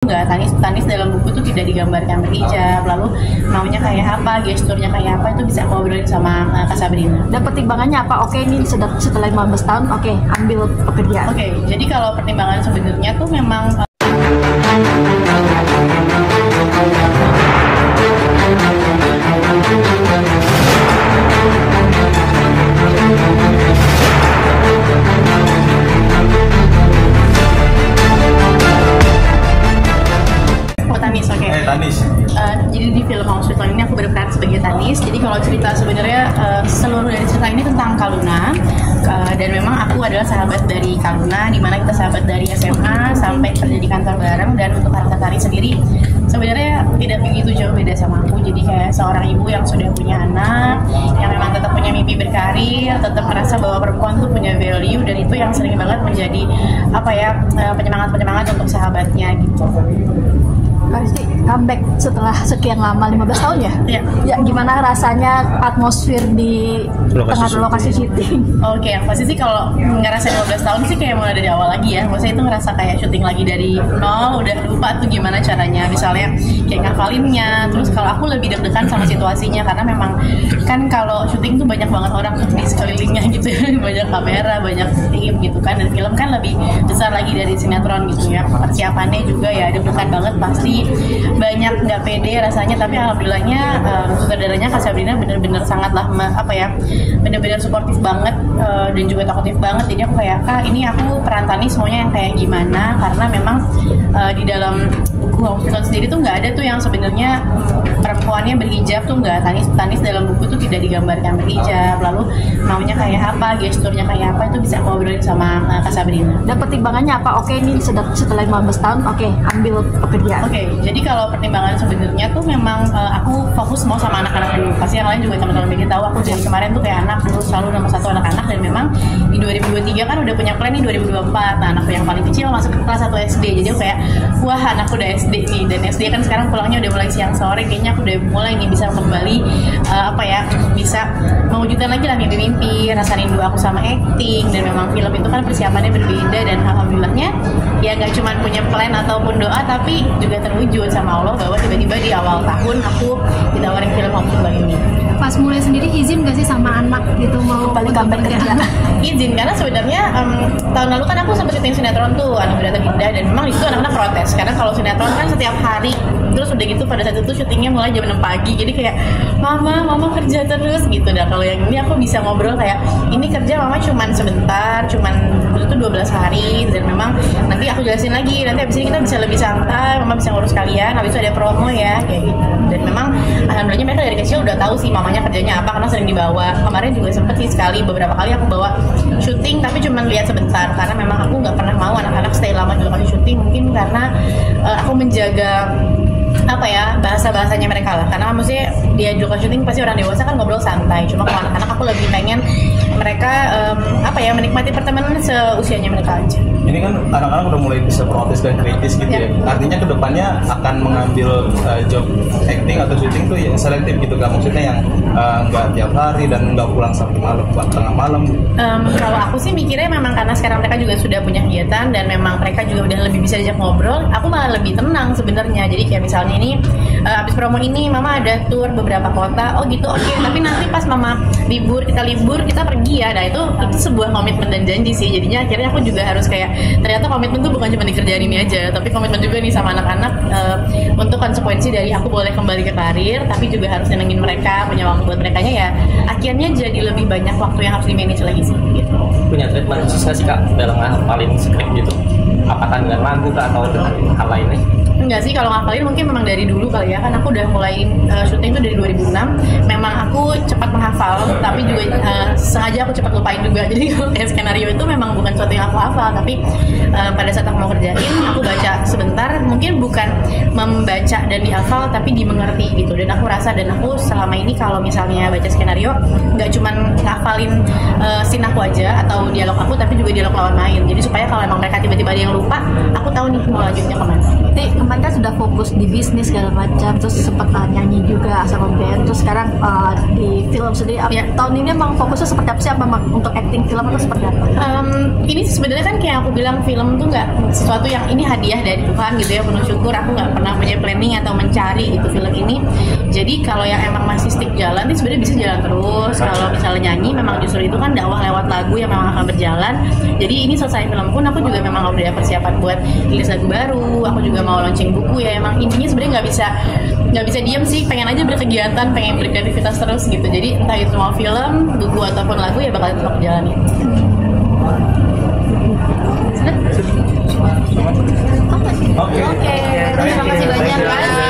Enggak, Tanis dalam buku tuh tidak digambarkan berhijab, lalu maunya kayak apa, gesturnya kayak apa, itu bisa aku obrolin sama Kak Sabrina. Dan pertimbangannya apa? Oke, ini setelah 15 tahun, oke, ambil pekerjaan. Oke, jadi kalau pertimbangan sebenarnya tuh memang Tanis. Jadi di film Hong Sweet Home ini aku berperan sebagai Tanis. Jadi kalau cerita sebenarnya seluruh dari cerita ini tentang Kaluna, dan memang aku adalah sahabat dari Kaluna, di mana kita sahabat dari SMA sampai kerja di kantor bareng. Dan untuk karakter Tanis sendiri sebenarnya tidak begitu jauh beda sama aku. Jadi kayak seorang ibu yang sudah punya anak, yang memang tetap punya mimpi berkarir, tetap merasa bahwa perempuan tuh punya value, dan itu yang sering banget menjadi penyemangat untuk sahabatnya gitu. Pasti comeback setelah sekian lama 15 tahun ya? Iya. Ya, gimana rasanya atmosfer di tengah lokasi syuting? Oke, yang pasti sih kalau ngerasain 15 tahun sih kayak mulai dari awal lagi ya. Maksudnya itu ngerasa kayak syuting lagi dari nol, udah lupa tuh gimana caranya. Misalnya kayak ngafalinnya, terus kalau aku lebih deg-degan sama situasinya, karena memang kan kalau syuting tuh banyak banget orang di sekelilingnya gitu ya. Banyak kamera, banyak tim gitu kan. Dan film kan lebih besar lagi dari sinetron gitu ya. Persiapannya juga ya deg-degan banget pasti. Banyak nggak pede rasanya, tapi alhamdulillahnya sutradaranya Kak Sabrina bener-bener sangatlah bener-bener suportif banget, dan juga talkative banget. Jadi aku kayak, Kak, ini aku peran Tanis maunya yang kayak gimana, karena memang di dalam buku Hong Sweet Home sendiri tuh nggak ada tuh yang sebenarnya perempuannya berhijab tuh nggak. Tanis dalam buku tuh tidak digambarkan berhijab, lalu maunya kayak apa, gesturnya kayak apa, itu bisa aku obrolin sama Kak Sabrina. Dan pertimbangannya apa? Oke, ini setelah 15 tahun, oke, ambil pekerjaan. Oke, jadi kalau pertimbangan sebenarnya tuh memang aku fokus mau sama anak-anak dulu. Pasti yang lain juga teman-teman bikin tahu aku dari kemarin tuh kayak anak dulu selalu nomor satu anak-anak, dan memang di 2023 kan udah punya plan nih 2024. Nah, anakku yang paling kecil masuk ke kelas 1 SD. Jadi aku kayak, wah, anakku udah SD nih, dan SD kan sekarang pulangnya udah mulai siang sore. Kayaknya aku udah mulai nih bisa kembali bisa mewujudkan lagi lah mimpi-mimpi, rasa rindu aku sama acting. Dan memang film itu kan persiapannya berbeda, dan alhamdulillahnya ya nggak cuma punya plan ataupun doa, tapi juga terwujud sama Allah bahwa tiba-tiba di awal tahun aku ditawarin film Hong Sweet Home ini. Pas mulai sendiri izin gak sih sama anak gitu mau balik comeback kerja? Izin, karena sebenarnya tahun lalu kan aku sempat syuting sinetron tuh Anak Berata Indah, dan memang di situ anak-anak protes karena kalau sinetron kan setiap hari, terus udah gitu pada saat itu syutingnya mulai jam 6 pagi, jadi kayak mama kerja terus gitu. Dan kalau yang ini aku bisa ngobrol kayak, ini kerja mama cuman sebentar, cuman itu 12 hari, dan memang nanti aku jelasin lagi, nanti abis ini kita bisa lebih santai, mama bisa ngurus kalian, habis itu ada promo ya kayak gitu. Dan memang alhamdulillahnya mereka dari kecil udah tahu sih mamanya kerjanya apa, karena sering dibawa. Kemarin juga sempet sih beberapa kali aku bawa syuting, tapi cuman lihat sebentar, karena memang aku nggak pernah mau anak-anak stay lama di lokasi syuting, mungkin karena aku menjaga bahasa-bahasanya mereka lah. Karena maksudnya dia di lokasi syuting pasti orang dewasa kan ngobrol santai, cuma kalau anak-anak aku lebih pengen mereka menikmati pertemanan seusianya mereka aja. Ini kan anak-anak udah mulai bisa protes dan kritis gitu ya. Artinya kedepannya akan mengambil job acting atau syuting tuh ya selektif gitu kan, maksudnya yang nggak tiap hari dan nggak pulang sampai tengah malam. Kalau aku sih mikirnya memang karena sekarang mereka juga sudah punya kegiatan, dan memang mereka juga udah lebih bisa diajak ngobrol, aku malah lebih tenang sebenarnya. Jadi kayak misalnya ini habis promo ini mama ada tour beberapa kota, oh gitu, oke. Tapi nanti pas mama libur kita pergi ya. Nah itu sebuah komitmen dan janji sih. Jadinya akhirnya aku juga harus kayak, ternyata komitmen tuh bukan cuma di kerjaan ini aja, tapi komitmen juga nih sama anak-anak untuk konsekuensi dari aku boleh kembali ke karir, tapi juga harus nyenengin mereka, punya waktu buat mereka ya. Akhirnya jadi lebih banyak waktu yang harus di-manage lagi sih gitu. Punya treatment khusus sih Kak dalam ngapalin skrip gitu? Apakah dengan lagu Kak atau dengan hal lainnya? Enggak sih, kalau ngapalin mungkin memang dari dulu kali ya, kan aku udah mulai syuting tuh dari 2006. Memang aku cepat menghafal, tapi juga sengaja aku cepat lupain juga. Jadi kayak skenario itu memang bukan sesuatu yang aku hafal, tapi pada saat aku mau kerjain, aku baca sebentar, mungkin bukan membaca dan dihafal, tapi dimengerti gitu. Dan aku rasa, dan aku selama ini kalau misalnya baca skenario, nggak cuman ngafalin scene aku aja atau dialog aku, tapi juga dialog lawan main. Jadi supaya kalau emang mereka tiba-tiba ada yang lupa, aku tahu nih mau lanjutnya kemana. Kemarin kan sudah fokus di bisnis segala macam, terus sempat nyanyi juga sama band, terus sekarang di film sendiri. Tahun ini emang fokusnya seperti apa sih? Apa untuk acting film atau seperti apa? Ini sebenarnya kan kayak aku bilang, film tuh nggak sesuatu yang ini hadiah dari Tuhan gitu ya, penuh syukur. Aku nggak pernah punya planning atau mencari itu film ini. Jadi kalau yang emang masih stick jalan, itu sebenarnya bisa jalan terus. Kalau misalnya nyanyi, memang justru itu kan dakwah lewat lagu yang memang akan berjalan. Jadi ini selesai film pun aku juga memang udah persiapan buat rilis lagu baru. Aku juga mau launching buku ya. Emang intinya sebenarnya nggak bisa diam sih. Pengen aja berkegiatan, pengen berkreativitas terus gitu. Jadi entah itu mau film, buku ataupun lagu ya bakal tetap berjalan itu. Oke. Terima kasih banyak.